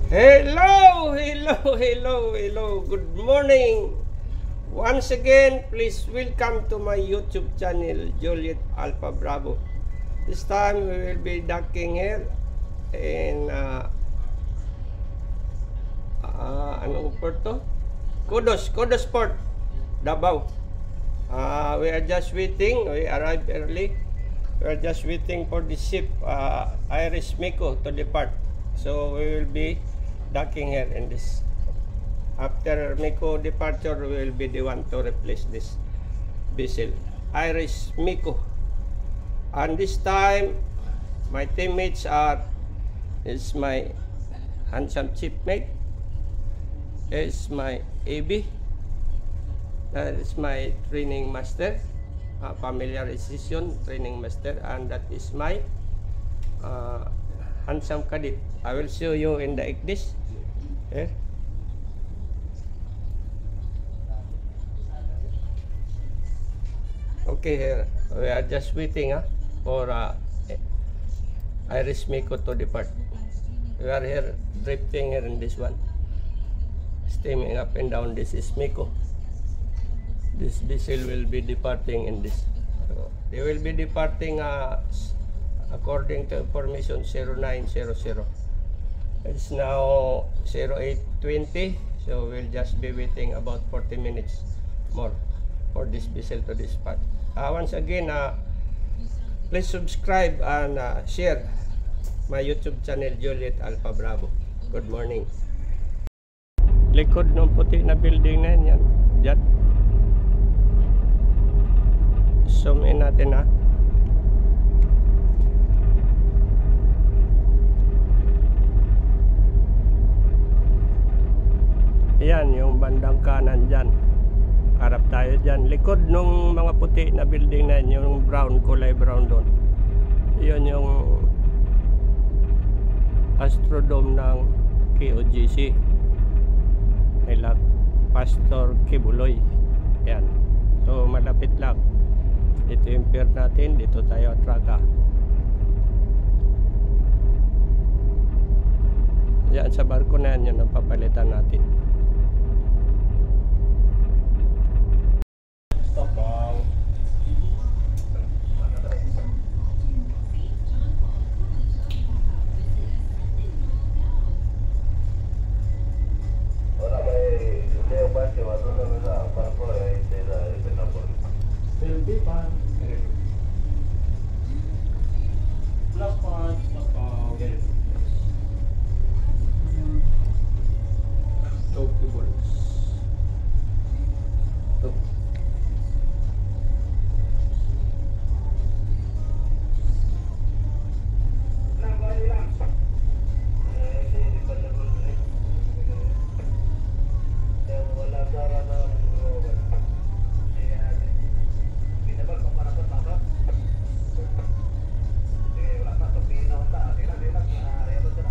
Hello, hello, hello, hello. Good morning. Once again, please welcome to my YouTube channel, Juliet Alpha Bravo. This time we will be docking here in anong port to? Kudos Port, Davao. We are just waiting. We arrived early. We are just waiting for the ship Iris Miko to depart. So we will be docking here in this. After Miko departure, we will be the one to replace this vessel, Iris Miko. And this time, my teammates is my handsome shipmate, is my AB, that is my training master, familiarization training master, and that is my handsome cadet. I will show you in the Ignis. Here. Okay, here we are just waiting for Iris Miko to depart. We are here drifting here in this one, steaming up and down. This is Miko. This vessel will be departing in this. So they will be departing according to information 0900. It's now 0820, so we'll just be waiting about 40 minutes more for this vessel to depart. Once again, please subscribe and share my YouTube channel, Juliet Alpha Bravo. Good morning. Likod ng puti na building na yan, dyan. Zoom in natin Yan, yung bandang kanan dyan. Harap tayo dyan. Likod nung mga puti na building na yan, yung brown, kulay brown doon. Yun yung Astrodome ng KOGC. Nila Pastor Kibuloy. Yan. So, malapit lang. Dito yung pier natin. Dito tayo atraga. Yan, sa barko na yan, yun ang papalitan natin.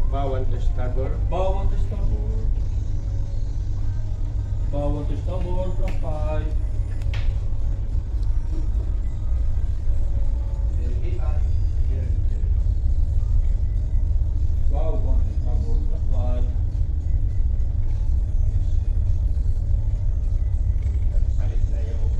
Bawal to starboard. Bawal to starboard. Bawal to starboard. Block 5. Bawal to starboard. Block 5. Salit na yung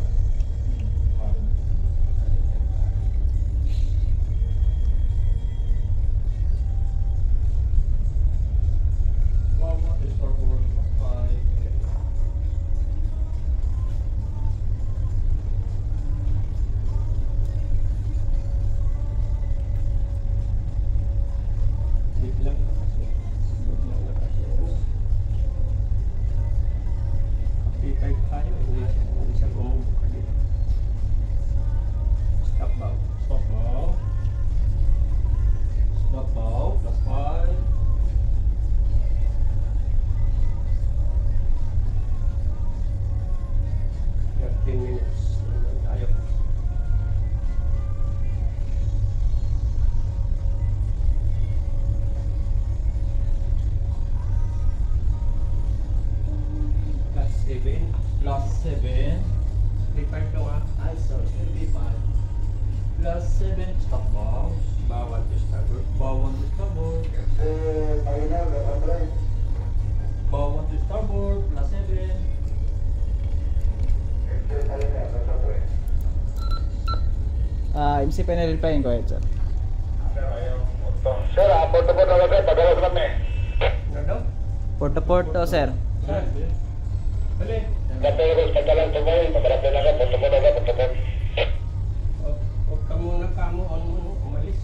lang. MC panel replying ko sir. Sir, port to port talaga, padalas kami. Ano daw? Port to port to sir. Bali. Padalas, padalas to boy, padalas talaga, port to port talaga, port to port. Huwag ka muna kamo, on mo, umalis.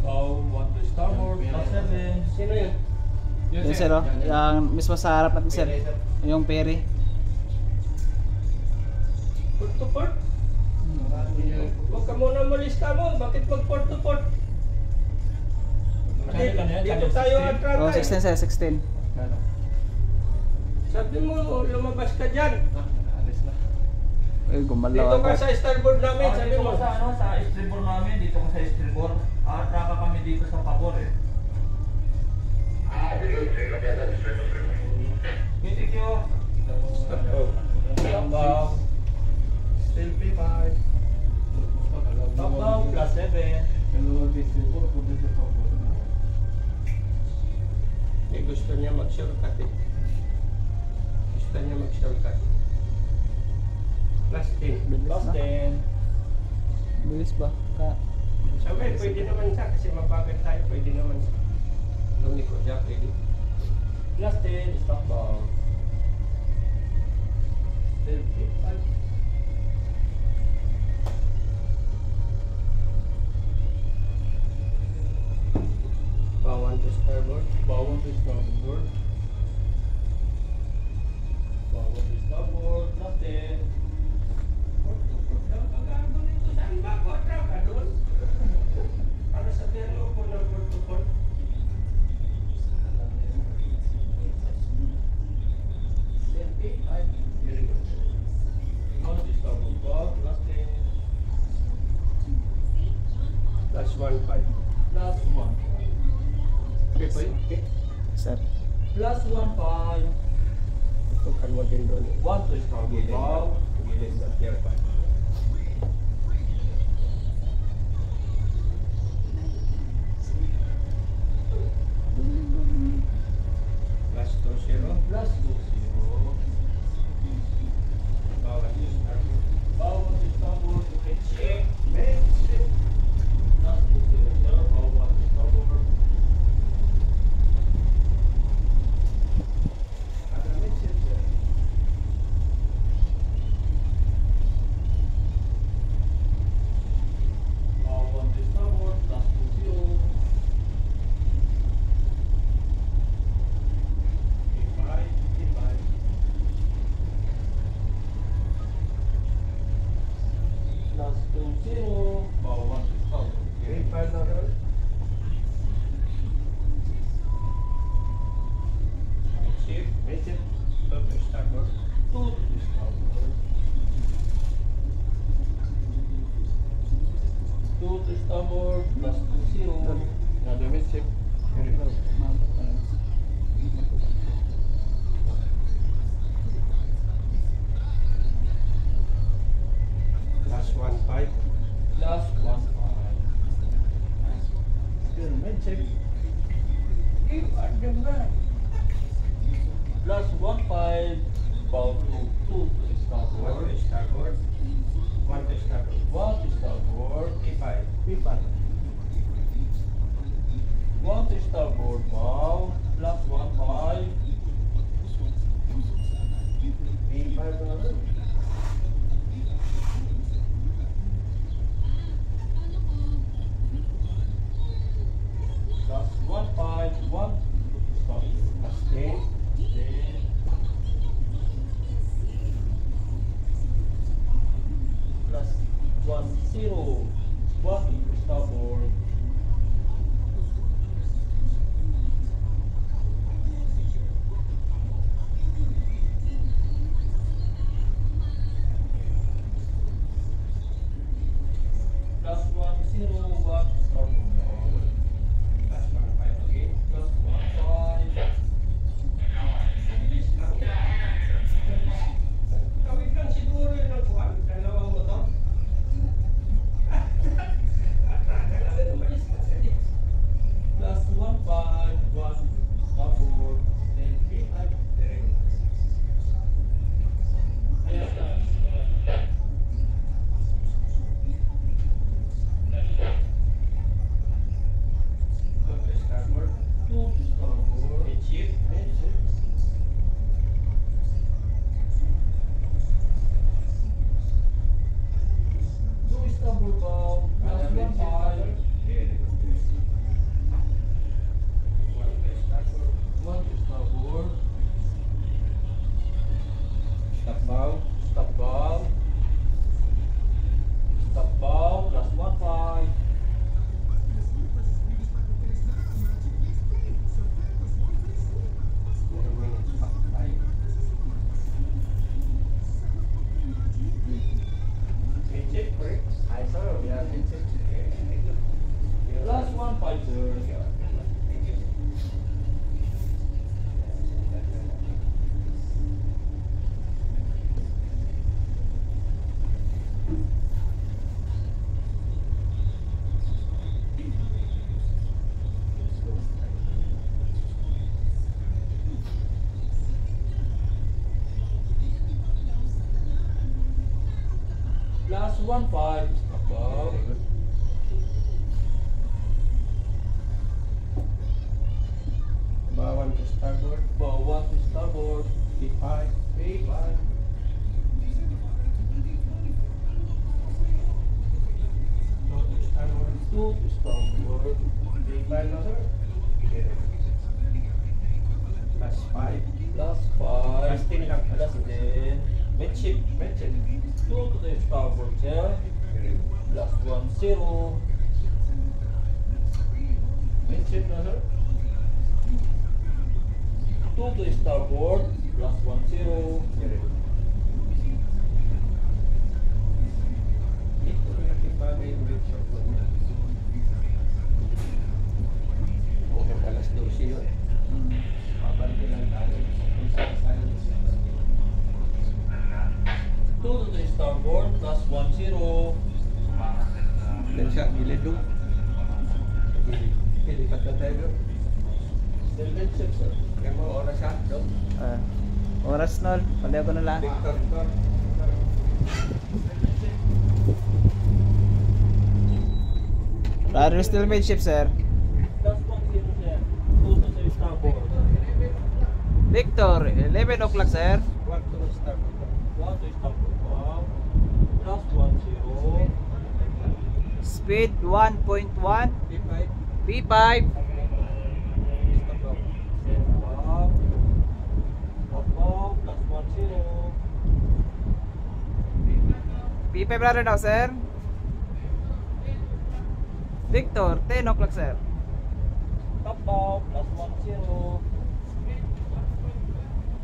Bow, 1 to starboard, plus 7. Sino yun? Yun sir oh. Yung mismo sa harap natin sir. Yung ferry. Port to port? Huwag ka muna umalis ka mo, bakit mag port to port? Dito tayo at Oh 16 sir, 16. Sabi mo, lumabas ka dyan. Alis na. Ay gumalaw Dito ka agad. sa starboard namin, Ah, sabi dito mo. ka sa ano, sa estribor namin, dito ka sa estribor. Traka kami dito sa pabor eh. Thank you. Top bow. Still P5. Top bow, plus 7. Gusto niya mag-shortcut eh. Gusto niya mag-shortcut. Plus 10. Plus 10. Bilis ba? Sabi, pwede naman siya kasi mabagal tayo. Pwede naman siya. Lumiko siya, pwede. Plus 10, stop bow. Still P5. Bawan to starboard. Bawang to starboard. Bawang to starboard, plus 10. Saan ba ako? Trap ka doon? Para sabihan mo po ng port to port. Bawang to starboard, bow, plus 10. Plus 1.5. Plus 1. Okay po yun? Okay. Sir. Plus 1.5. Tukan mo din doon. 1 to starboard, bow. Gilid sa tier 5. Plus 2-0. Plus 2-0. Bawan to starboard. Bawang to starboard, okay, check. Medship. Plus 2-0, sir. Bawang to starboard. Ada medship sir. Bawang to starboard, plus 2-0. P5. P5. Plus 2-0. Bawang to starboard. P5 na rin. Medship. Medship. To starboard. 2 to starboard. 2 to starboard, plus 2-0. Ada medship. Plus 1.5. Plus 1.5. Still mid-check. Plus 1.5. Bow to 2 to starboard. 1 to starboard. 1 to starboard. 1 to starboard. P5. P5. 1 to starboard, bow. Plus 1.5. P5 na rin. Plus 1.5. 1 to starboard. Plus 10. Then plus 1-0. 1 to starboard. Midship. Two starboard bow, plus 1.5. One to starboard. Stop bow. Stop bow. Stop bow, plus 1.5. Midship, correct? I saw, yeah, midship. Plus 1.5, sir. Plus 1.5, stop bow. Bawan to starboard. Bow 1 to starboard. P5. P5. Starboard. 2 to starboard. P5 na, sir. Plus 5. Plus 5. Plus 10 lang. Plus 10. Midship. Midship. 2 to the starboard, sir. Plus 1, 0. Midship na, sir. 2 to the starboard. Plus 1, 0. Ito na bagay yung midship. Okay, alas 12 yun. Pabalik lang tayo. 2 to the starboard. Plus 1, 0. Dan siya, gilid doon. Ilipat na tayo doon. Still midship, sir. Kaya mo oras siya, doon. Oras nol, pali ako na lang. Victor. Rudder still midship, sir. Plus 1, 0, sir. 2 to the starboard. Victor, 11 o'clock, sir. What to start? 1 to starboard. Wow. Plus 1, 0. Speed 1.1. P5. P5. Stop off. Wow. Wow. Plus 1, 0. P5 rudder daw, sir. Victor, 10 o'clock, sir. Top bow. Plus 1, 0.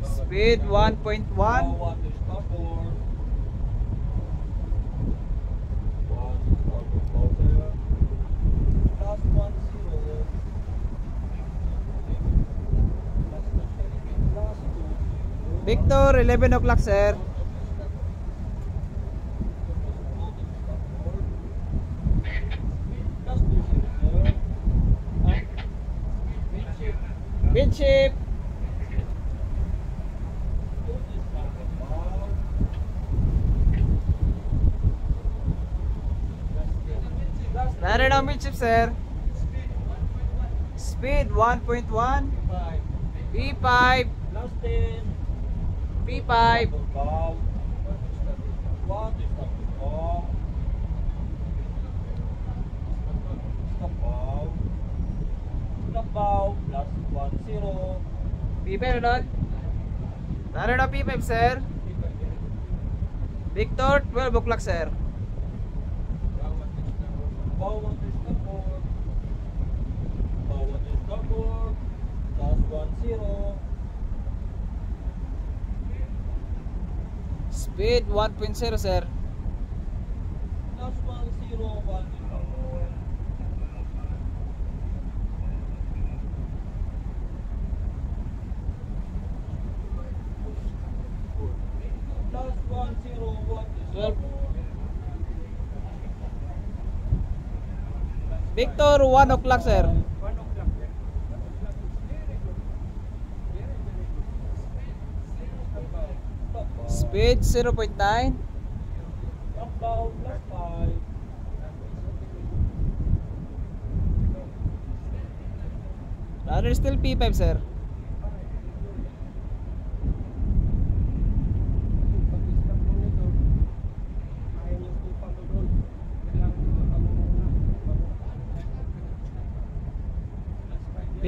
Speed 1.1. Wow. 1 to starboard. 1 to starboard. Bow, sir. Plus 1, 0. Plus 2. Victor, 11 o'clock, sir. Plus 2, 0, sir. Midship. Rudder daw midship, sir. Speed 1.1. P5. Plus 10. P5. Bow. 1 to stop the bow. Stop bow. Stop bow. Plus 1, 0. P5 na doon. Rudder daw P5, sir. Victor, 12 o'clock, sir. Bow 1 to starboard. Bow 1 to starboard. Plus 1, 0. Speed 1.0, sir. Plus 1, 0. 1 to starboard. Plus 1, 0. 1 to 12. starboard. Victor, 1 o'clock, sir. Speed 0.9. Top bow. Plus 5. Rudder still P5, sir.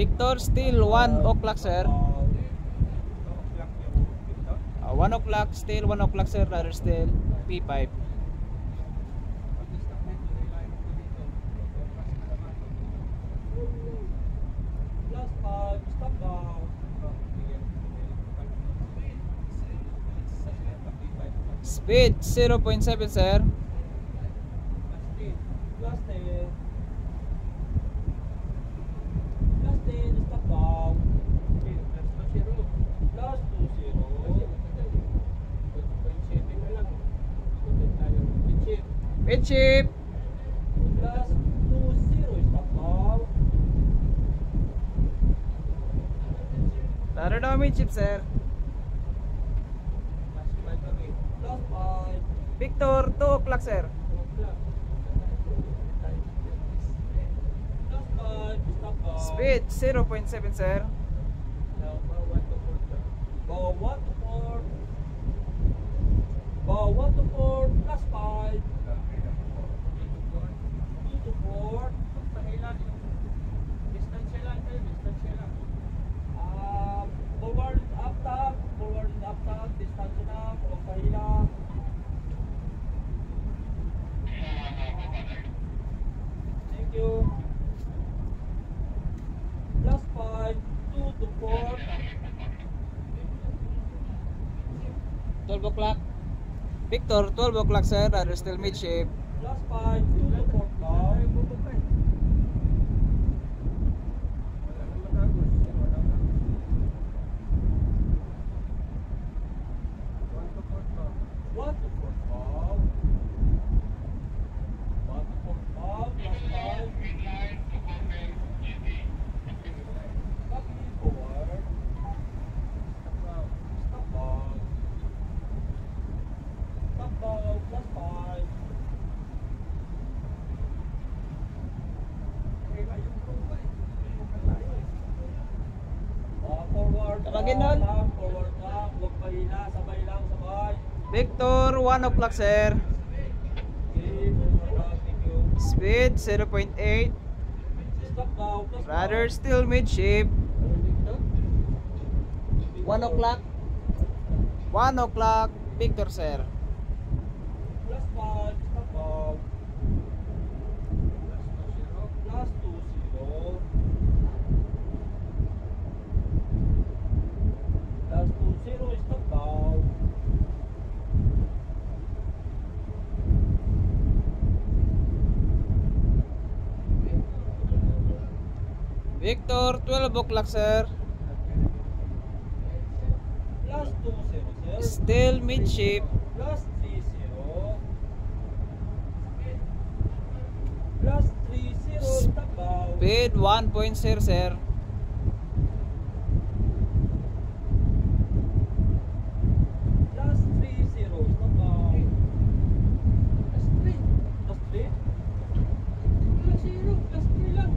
Victor, still 1 o'clock, sir. 1 o'clock, still 1 o'clock, sir. Rudder still P5. Last 5, stop down. Speed 0.7, sir. Last 10. Last 10, stop down. Last 20. Mid chip. Last 20, stop down. Rudder down mid chip, sir. Last 5. Victor, 2 o'clock, sir. Last 5, stop down. Speed 0.7, sir. Bow 1 to 4. Bow 1 to 4. Last 5. 2 to 4. Forward up top. Forward up top. Distance na. Huwag pahila. Thank you. Last 5. 2 to 4. 12 o'clock. Victor, 12 o'clock, sir. Rudder still mid shape. Last 5, 2 to 4 down. One to 4 down. 1 to 4 down. Last 5. Copy forward. Stop down. Stop down. Last 5. Forward Tawagin lang, nun. forward lang, huwag mahina, sabay lang, sabay. Victor, 1 o'clock, sir. Okay, forward lang, thank you. Speed 0.8. Stop now, plus Rudder still mid shape. 1 o'clock. 1 o'clock, Victor, sir. Plus 5, stop now. Plus 20. Plus 20, stop now. Victor, 12 o'clock, sir. Plus 20, sir. Still mid shape. Plus 30. Plus 30, stop now. Speed 1.0, sir. Plus 30, stop now. Plus 3. Plus 3? Plus 0, plus 3 lang.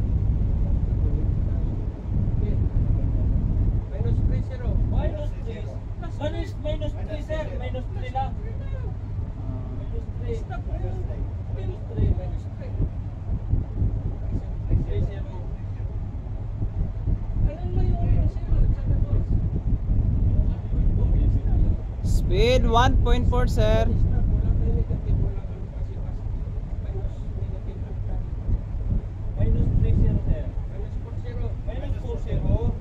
Minus 3, 0. Minus 3. Minus 3, sir. Minus 3 lang. Minus 3. Stop na yun. Minus 3. Minus 3. 3, 0. Alam mo yung 0 at saka 2. Speed 1.4, sir. Minus 3, 0, sir. Minus 4, 0. Minus 4, 0.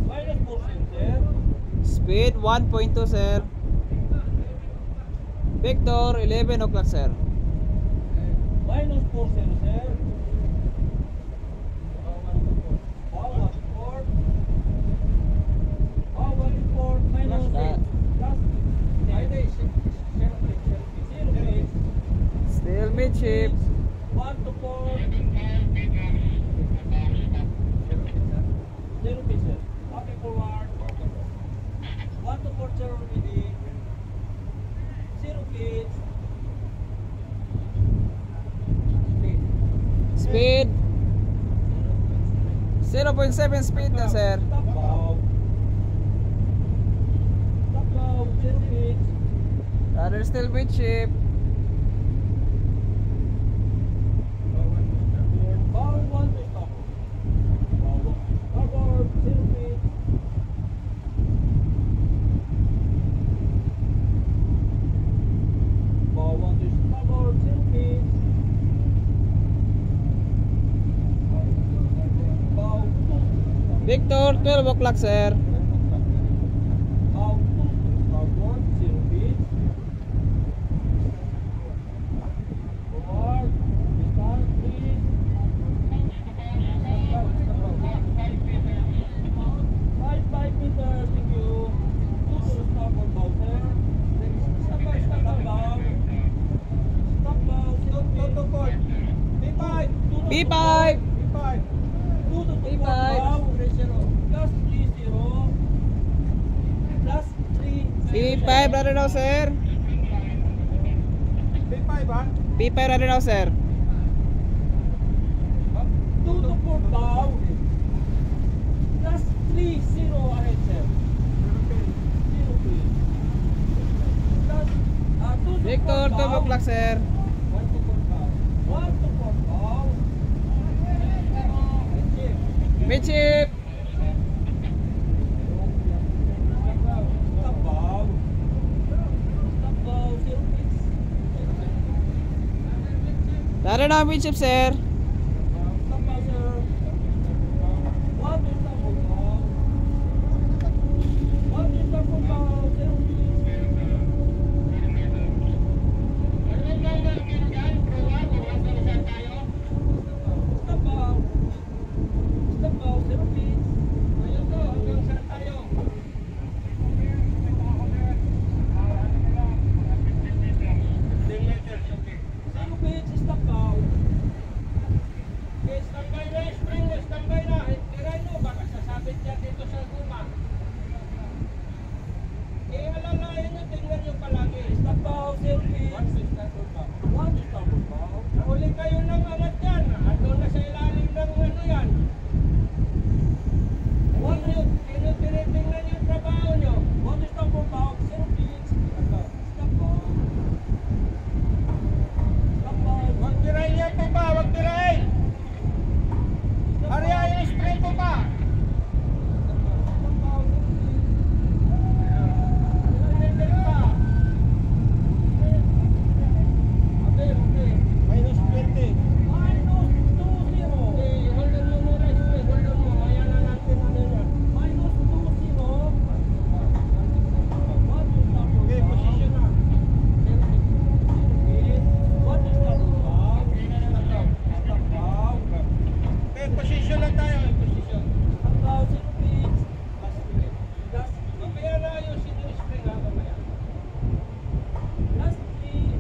Minus 4, 0, sir. Speed 1.2, sir. Victor, 11 o'clock, sir. Minus 4, 0, sir. Wow, 1 to 4. Wow, 1 to 4. Minus 3. Plus 0, Still mid shape. 1 to 4. 0 pieces. Copy forward. 1 to 4, 0 ready. 0 kids. Speed 0.7 speed na, sir. Stop now. Stop now. 0 kids. Rudder still mid shape. Victor, 12 o'clock, sir. Bow 2, bow 1, 0 feet. Forward, start, please. Stop, 5 meters, thank you. 2 to the stop on bow, sir. Stop, bow. Stop, bow, 0 feet. P5. P5. P5. 2 to P5. bow. Plus 30. Plus 3. P5 rada daw, sir. P5 ba? P5 rada daw, sir. 2 to 4 bow. Plus 3, 0 ahead, sir. 0 please. Plus 2 to 4 Victor, 12 bow. o'clock, sir. 1 to 4 bow. 1 to 4 bow. Midship. Stop bow. Stop bow, 0 please. Rada daw, midship, sir. Stop bow, sir. 1 to stop bow. 1 to stop bow, 0 please. Stop bow. Stop bow, 0 please. Ayun to, hanggang saan tayo? Zero please, stop bow. Okay, standby na, spring na, standby na. Tiray nyo, baka sasabit yan dito sa guma. Alalayan nyo, tingnan nyo palagi. Stop bow, 0 please. 1 to stop bow. Huli kayo ng angat yan. Andun na sa ilalim ng ano yan. Huwag nyo, tinitingnan nyo yung trabaho nyo. 1 to stop bow, 0 please. Stop bow. Stop bow. Huwag tirahin yan po pa, huwag tirahin. Ariya yung spray po pa. Stop bow, 0 please. Tirahin pa. Okay. Minus 20. Minus 20. Okay, hold on mo muna. Hold on mo. Maya na natin ano yan. Minus 20. Okay, position na. What is that? Stop bow. Okay, position lang tayo. Position. Stop bow, 0 feet. Last. Mamaya na ayusin yung spring ha, mamaya. Last 3.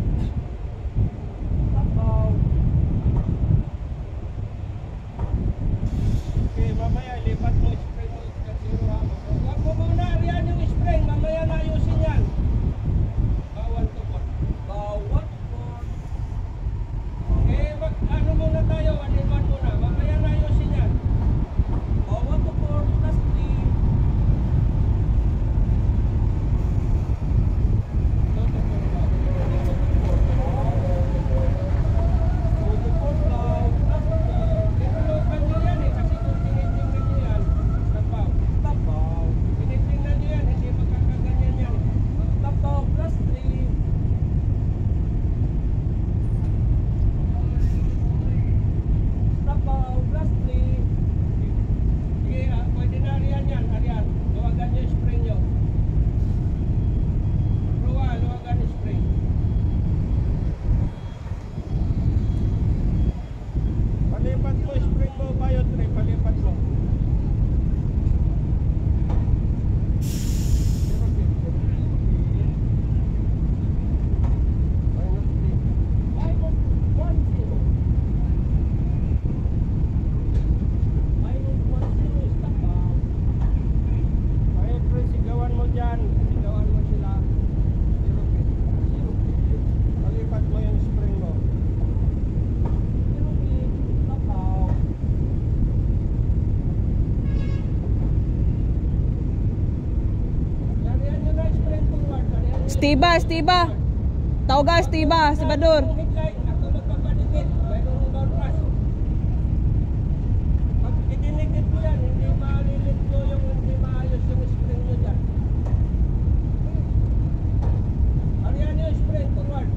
Stop bow. Okay, mamaya lipat mo spring mo sa 0 ha. Huwag mo muna riyan yung spring, mamaya na ayusin yan. Bawal to po. Bawal po. Okay, ano muna tayo, 1 in 1 muna. Mamaya na ayusin yan. Bawal to po, plus 3. Palipat mo spring mo, bio tray, palipat mo. Sigawan mo dyan, sigawan mo sila. Palipat mo yung spring mo. Stiba. Tawag Stiba, si Badur. Pag idinikit mo yan, hindi malilit mo yung hindi maayos yung spring nyo dyan. Ariyan yung spring forward.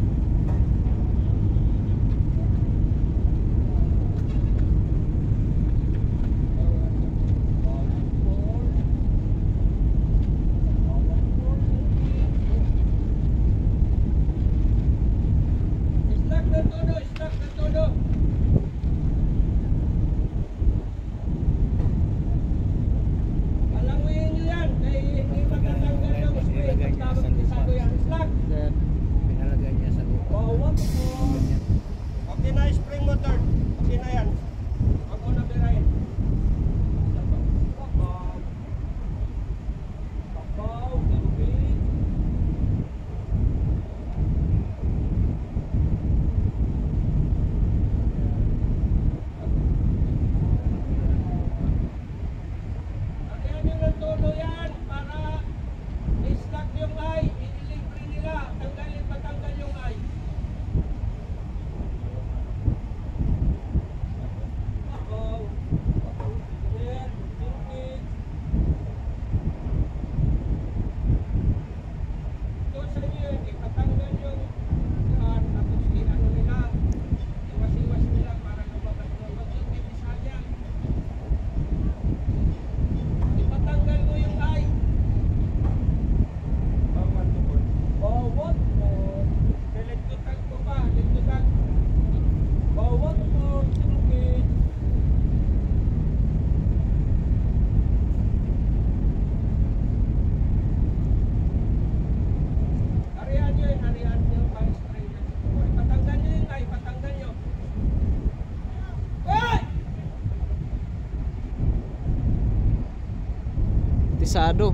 Pisado.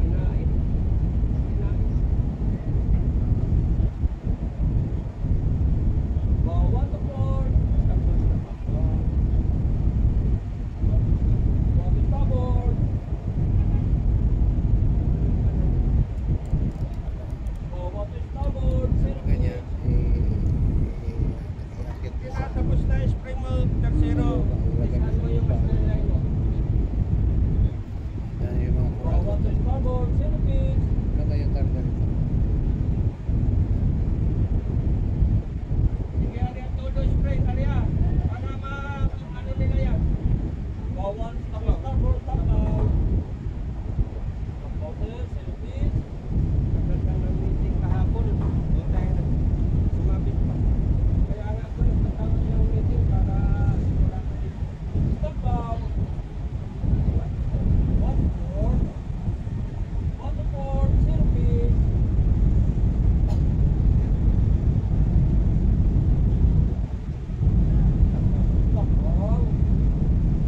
Kinain. Bawat to port. Bawat to starboard. Bawat to starboard. Ganyan. Tapos na spring mo, tercero. Saan mo yung master line mo? Yan yung mga kurang. Bawat to starboard. 0 pitch. Wala kayong target. Sige, Arya, todo spring, Arya. Para ano nila yan? Bawat to starboard. Tapaw. Tapaw sir. 0 pitch. Maganda ng meeting kahapon. Doon tayo sumabit pa. Kaya nga ako nagtatawag ng meeting para sigurado dito. Tapaw. 1 to port. 1 to port. 0 pitch. Tapaw.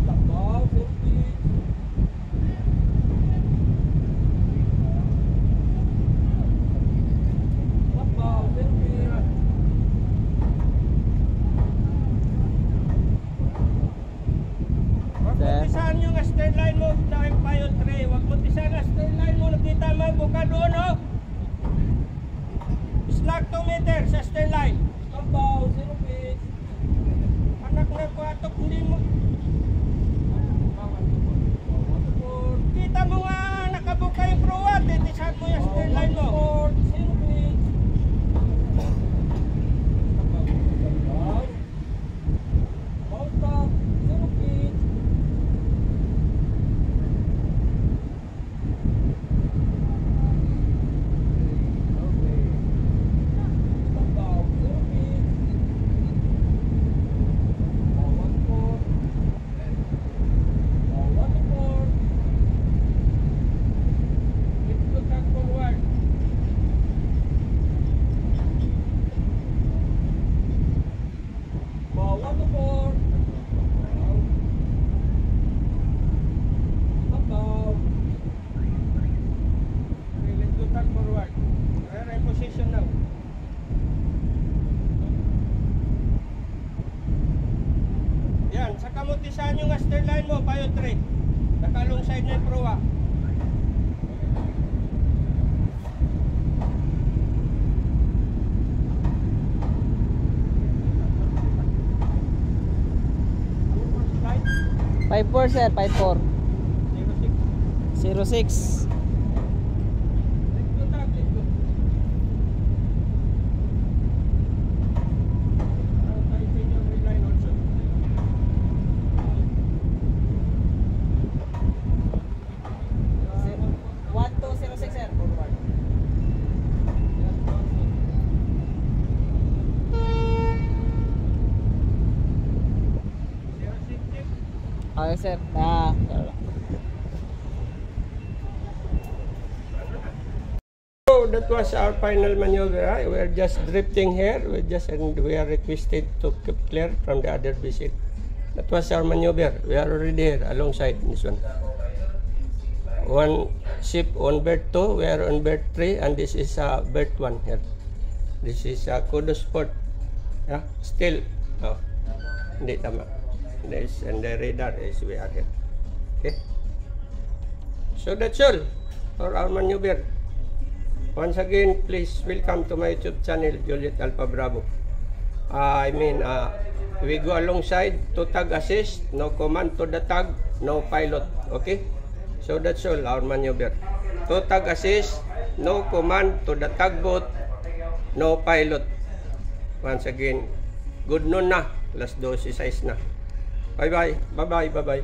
Tapaw. 0 pitch. Tapaw. 0 pitch. Huwag mo Sir. tisahan yung stern line mo dahil pilot tray. Huwag mo tisahan ang stern line mo. Nakita mo ang buka doon, oh. Slack 2 meter sa stern line. Tapaw. 0 pitch. Anak na kwatok, hindi mo. Kita mo nga, nakabuka yung proa. Titisahan mo yung stern line mo. Port. 0 pitch. Tapaw. Tapaw stop. 0 pitch. Tapaw. 0 pitch. Bawat port. Bawat port. It's to tag forward. Bawat port. Tapaw. Okay, let's go tag forward. We're in position now. Yan, saka mo tisahan yung stern line mo, pilot tray. Nakalong side na yung proa. Ano first line? 54 sir, 54. 06. 06. Let's go tag, let's go. Tayo sa inyong line also. One, two, 06 sir. Forward. Okay sir. So that was our final maneuver. We are just drifting here. We are requested to keep clear from the other vessel. That was our maneuver. We are already here alongside this one. One ship on berth 2, we are on berth 3, and this is berth 1 here. This is Kudos Port. Yeah, still. Oh, hindi tama. This and the radar is we are here. Okay. So that's all for our maneuver. Once again, please welcome to my YouTube channel, Juliet Alpha Bravo. We go alongside to tag assist, no command to the tag, no pilot. Okay? So that's all our maneuver. To tag assist, no command to the tugboat, no pilot. Once again, good noon na. Alas 12:06 na. Bye-bye. Bye-bye. Bye-bye.